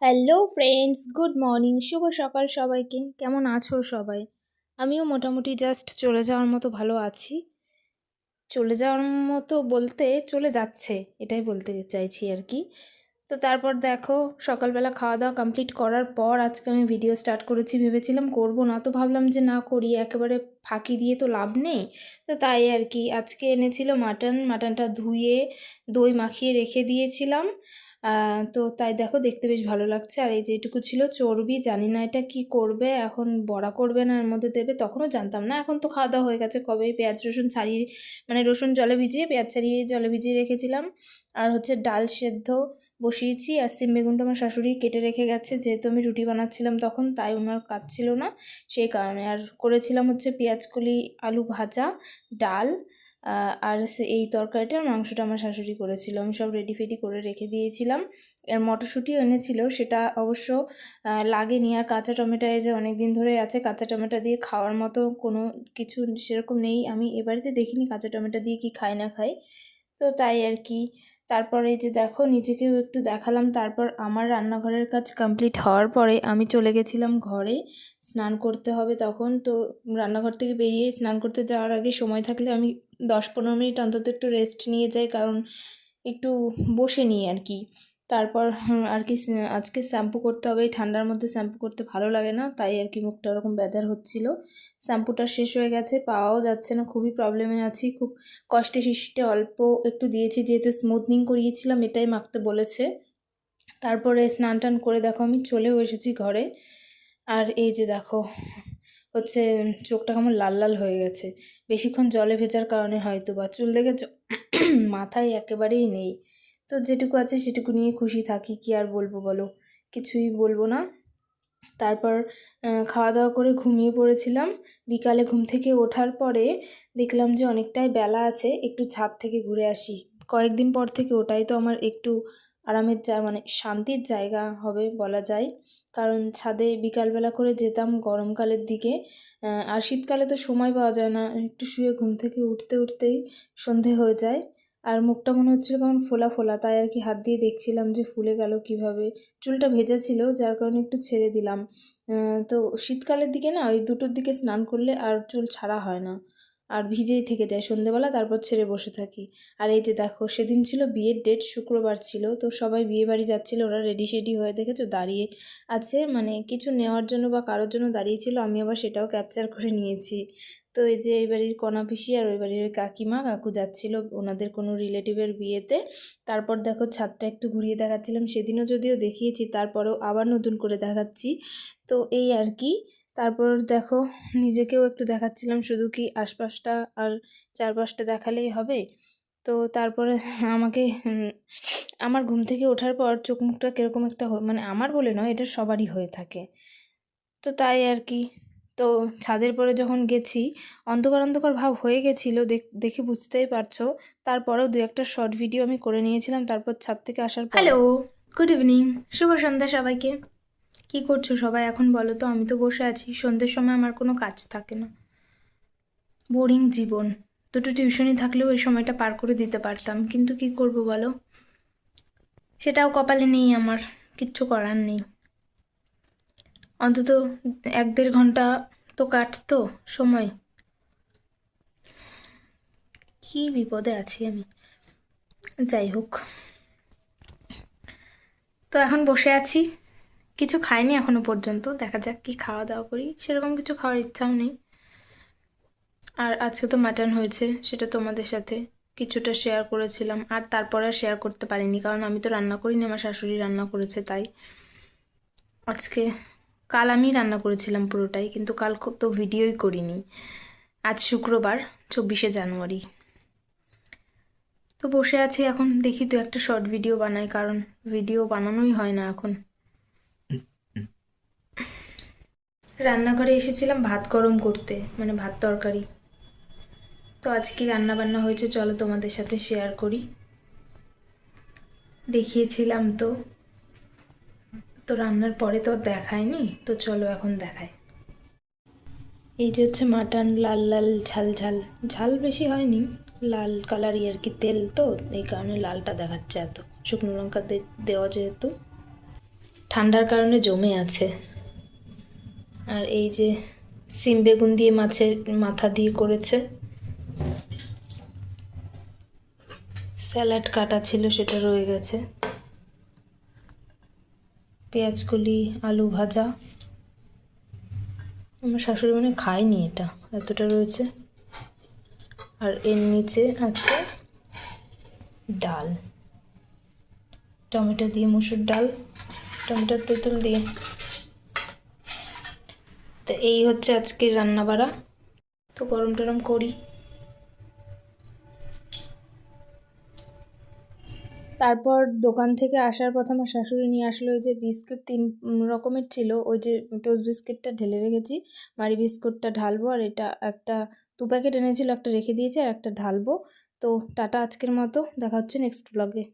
Hello friends, good morning, শুভ সকাল সবাইকে। কেমন আছো সবাই? আমিও মোটামুটি জাস্ট চলে যাওয়ার মতো ভালো আছি। চলে যাওয়ার মতো বলতে চলে যাচ্ছে, এটাই বলতে চাইছি আর কি। তো তারপর দেখো, সকালবেলা খাওয়া দাওয়া কমপ্লিট করার পর আজকে আমি ভিডিও স্টার্ট করেছি। ভেবেছিলাম করবো না, তো ভাবলাম যে না করি, একেবারে ফাঁকি দিয়ে তো লাভ নেই। তো তাই আর কি, আজকে এনেছিল মাটনটা ধুয়ে দই মাখিয়ে রেখে দিয়েছিলাম। তো তাই দেখো, দেখতে বেশ ভালো লাগছে। আর এই যেটুকু ছিল চর্বি, জানি না এটা কি করবে, এখন বড়া করবে না এর মধ্যে দেবে, তখনও জানতাম না। এখন তো খাওয়া দাওয়া হয়ে গেছে কবেই, পেঁয়াজ রসুন ছাড়িয়ে, মানে রসুন জলে ভিজিয়ে পেঁয়াজ ছাড়িয়ে জলে ভিজিয়ে রেখেছিলাম। আর হচ্ছে ডাল সেদ্ধ বসিয়েছি, আর সিম বেগুনটা আমার শাশুড়ি কেটে রেখে গেছে, যেহেতু আমি রুটি বানাচ্ছিলাম তখন, তাই ওনার কাজ ছিল না সেই কারণে। আর করেছিলাম হচ্ছে পেঁয়াজকলি আলু ভাজা, ডাল, আর এই তরকারিটা মাংসটা আমার শাশুড়ি করেছিল। আমি সব রেডি ফেডি করে রেখে দিয়েছিলাম। আর মটরশুঁটিও এনেছিল, সেটা অবশ্য লাগেনি। আর কাঁচা টমেটো এই যে অনেক দিন ধরে আছে, কাঁচা টমেটো দিয়ে খাওয়ার মতো কোনো কিছু সেরকম নেই। আমি এ বাড়িতে দেখিনি কাঁচা টমেটো দিয়ে কি খায় না খায়, তো তাই আর কি। তারপর এই যে দেখো, নিজেকেও একটু দেখালাম। তারপর আমার রান্নাঘরের কাজ কমপ্লিট হওয়ার পরে আমি চলে গেছিলাম ঘরে, স্নান করতে হবে তখন। তো রান্নাঘর থেকে বেরিয়ে স্নান করতে যাওয়ার আগে সময় থাকলে আমি 10-15 মিনিট অন্তত একটু রেস্ট নিয়ে যাই, কারণ একটু বসে নিই আর কি। তারপর আর কি আজকে শ্যাম্পু করতে হবে, এই ঠান্ডার মধ্যে শ্যাম্পু করতে ভালো লাগে না, তাই আর কি মুখটা ওরকম বেজার হচ্ছিল। শ্যাম্পুটা শেষ হয়ে গেছে, পাওয়াও যাচ্ছে না, খুবই প্রবলেমে আছি। খুব কষ্টে সৃষ্টে অল্প একটু দিয়েছি, যেহেতু স্মুথনিং করিয়েছিলাম, এটাই মাখতে বলেছে। তারপরে স্নান টান করে দেখো আমি চলেও এসেছি ঘরে। আর এই যে দেখো, হচ্ছে চোখটা কেমন লাল লাল হয়ে গেছে, বেশিক্ষণ জলে ভেজার কারণে হয়তো, বা চুল দেখে মাথায় একেবারেই নেই। তো যেটুকু আছে সেটুকু নিয়ে খুশি থাকি, কি আর বলবো বলো, কিছুই বলবো না। তারপর খাওয়া দাওয়া করে ঘুমিয়ে পড়েছিলাম। বিকালে ঘুম থেকে ওঠার পরে দেখলাম যে অনেকটাই বেলা আছে, একটু ছাদ থেকে ঘুরে আসি। কয়েকদিন পর থেকে ওটাই তো আমার একটু আরামের মানে শান্তির জায়গা হবে বলা যায়। কারণ ছাদে বিকালবেলা করে যেতাম গরমকালের দিকে, আর শীতকালে তো সময় পাওয়া যায় না, একটু শুয়ে ঘুম থেকে উঠতে উঠতেই সন্ধে হয়ে যায়। আর মুখটা মনে হচ্ছিল কেমন ফোলা ফোলা, তাই আর কি হাত দিয়ে দেখছিলাম যে ফুলে গেল কিভাবে। চুলটা ভেজা ছিল, যার কারণে একটু ছেড়ে দিলাম। তো শীতকালের দিকে না, ওই 2টোর দিকে স্নান করলে আর চুল ছাড়া হয় না, আর ভিজেই থেকে যায় সন্ধেবেলা, তারপর ছেড়ে বসে থাকি। আর এই যে দেখো, সেদিন ছিল বিয়ের ডেট, শুক্রবার ছিল, তো সবাই বিয়ে বাড়ি যাচ্ছিলো, ওরা রেডি শেডি হয়ে দেখেছো দাঁড়িয়ে আছে, মানে কিছু নেওয়ার জন্য বা কারোর জন্য দাঁড়িয়েছিল, আমি আবার সেটাও ক্যাপচার করে নিয়েছি। তো এই যে এই বাড়ির কণা পিসি আর ওই বাড়ির কাকিমা কাকু যাচ্ছিল ওনাদের কোনো রিলেটিভের বিয়েতে। তারপর দেখো ছাদটা একটু ঘুরিয়ে দেখাচ্ছিলাম, সেদিনও যদিও দেখিয়েছি, তারপরেও আবার নতুন করে দেখাচ্ছি। তো এই আর কি। তারপর দেখো, নিজেকেও একটু দেখাচ্ছিলাম, শুধু কি আশপাশটা আর চারপাশটা দেখালেই হবে? তো তারপরে আমাকে আমার ঘুম থেকে ওঠার পর চোখ মুখটা কীরকম একটা মানে আমার বলে নয়, এটা সবারই হয়ে থাকে। তো তাই আর কি। তো ছাদের পরে যখন গেছি, অন্ধকার অন্ধকার ভাব হয়ে গেছিলো, দেখে বুঝতেই পারছো। তারপরেও 2-1টা শর্ট ভিডিও আমি করে নিয়েছিলাম তারপর ছাদ থেকে আসার পর। হ্যালো, গুড ইভিনিং, শুভ সন্ধ্যা সবাইকে। কি করছো সবাই এখন বলো তো? আমি তো বসে আছি, সন্ধ্যের সময় আমার কোনো কাজ থাকে না, বোরিং জীবন। 2টো টিউশনি থাকলেও ওই সময়টা পার করে দিতে পারতাম, কিন্তু কি করব বলো, সেটাও কপালে নেই আমার, কিচ্ছু করার নেই। অন্তত 1-1.5 ঘন্টা তো কাটতো সময়। কি বিপদে আছি আমি, যাই হোক। তো এখন বসে আছি, কিছু খাইনি এখনো পর্যন্ত, দেখা যাক কি খাওয়া দাওয়া করি, সেরকম কিছু খাওয়ার ইচ্ছাও নেই। আর আজকে তো মাটন হয়েছে, সেটা তোমাদের সাথে কিছুটা শেয়ার করেছিলাম, আর তারপর আর শেয়ার করতে পারিনি, কারণ আমি তো রান্না করিনি, আমার শাশুড়ি রান্না করেছে। তাই আজকে, কাল আমি রান্না করেছিলাম পুরোটাই, কিন্তু কাল তো ভিডিওই করিনি। আজ শুক্রবার, 24শে জানুয়ারি। তো বসে আছি এখন, দেখি তো একটা শর্ট ভিডিও বানাই, কারণ ভিডিও বানানোই হয় না এখন। রান্নাঘরে এসেছিলাম ভাত গরম করতে, মানে ভাত তরকারি। তো আজ কি রান্না বান্না হয়েছে চলো তোমাদের সাথে শেয়ার করি। দেখিয়েছিলাম তো, তো রান্নার পরে তো দেখায়নি, তো চলো এখন দেখাই। এই যে হচ্ছে মাটন, লাল লাল ঝাল ঝাল, ঝাল বেশি হয়নি, লাল কালারই আর কি, তেল তো এই কারণে লালটা দেখাচ্ছে এত, শুকনো লঙ্কা দেওয়া যেহেতু। ঠান্ডার কারণে জমে আছে। আর এই যে সিম বেগুন দিয়ে মাছের মাথা দিয়ে করেছে। স্যালাড কাটা ছিল, সেটা রয়ে গেছে। পেঁয়াজকলি, আলু ভাজা। আমার শাশুড়ি মনে খায়নি এটা, এতটা রয়েছে। আর এর নিচে আছে ডাল, টমেটো দিয়ে মুসুর ডাল, টমেটোর তেঁতুল দিয়ে। তো এই হচ্ছে আজকের রান্নাবাড়া। তো গরম টরম করি। তারপর দোকান থেকে আসার পথে আমার শাশুড়ি নিয়ে আসলো ওই যে বিস্কুট 3 রকমের ছিল, ওই যে টোস্ট বিস্কিটটা ঢেলে রেখেছি, মারি বিস্কুটটা ঢালবো, আর এটা একটা 2 প্যাকেট এনেছিল, একটা রেখে দিয়েছি আর একটা ঢালবো। তো টাটা আজকের মতো, দেখা হচ্ছে নেক্সট ব্লগে।